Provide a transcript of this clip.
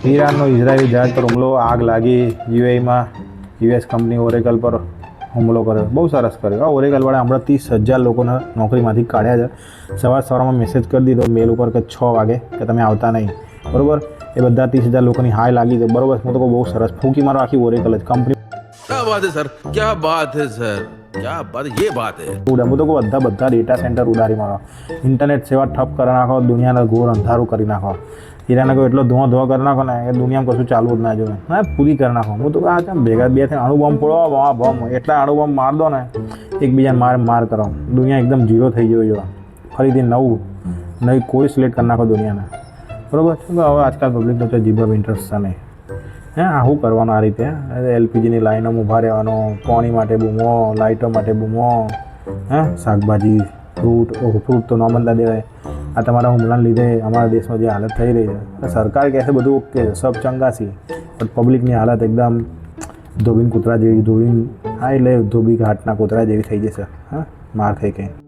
ઈરાનનો ઇઝરાયલી જહાજ પર હુમલો, આગ લાગી. યુએઈમાં યુએસ કંપની ઓરેકલ પર હુમલો કર્યો. બહુ સરસ કર્યો. ઓરેકલવાળા હમણાં 30,000 લોકોને નોકરીમાંથી કાઢ્યા છે. સવારમાં મેસેજ કરી દીધો મેલ ઉપર કે 6 વાગે કે તમે આવતા નહીં, બરાબર. એ બધા 30,000 લોકોની હાય લાગી છે, બરાબર. હું તો બહુ સરસ ફૂંકી મારો આખી ઓરેકલ જ કંપની. क्या बात है सर, क्या बात है सर, क्या बात, ये बात है. હું તો બધા ડેટા સેન્ટર ઉડાડી મારો, ઇન્ટરનેટ સેવા ઠપ કરી નાખો, દુનિયાને ઘોર અંધારું કરી નાખો. હીરાને કોઈ એટલો ધુઓ કરી નાખો ને એ દુનિયામાં કશું ચાલવું જ ના જોઈએ. હા, પૂરી કરી નાખો. હું તો આ ભેગા બે થઈને અણુબોમ્બ ફોડો, બોમ્બ એટલા અણુબોમ્બ માર દો ને, એકબીજાને માર કરો. દુનિયા એકદમ ઝીરો થઈ ગયો. ફરીથી નવી કોઈ સિલેક્ટ કરી નાખો દુનિયાને, બરાબર. હવે આજકાલ પબ્લિકનો તો જીભ ઇન્ટરેસ્ટ છે નહીં. આવું કરવાનું આ રીતે. એલપીજીની લાઈનોમાં ઊભા રહેવાનો, પાણી માટે બૂમો, લાઇટો માટે બૂમો, શાકભાજી, ફ્રૂટ તો ન બનતા દેવાય. આ તમારા હુમલાને લીધે અમારા દેશમાં જે હાલત થઈ રહી છે, સરકાર કહે છે બધું ઓકે, સબ ચંગાસી, પણ પબ્લિકની હાલત એકદમ ધોબીન કૂતરા જેવી, એટલે ધોબી ઘાટના કૂતરા જેવી થઈ જશે. માર ખાઈ કંઈ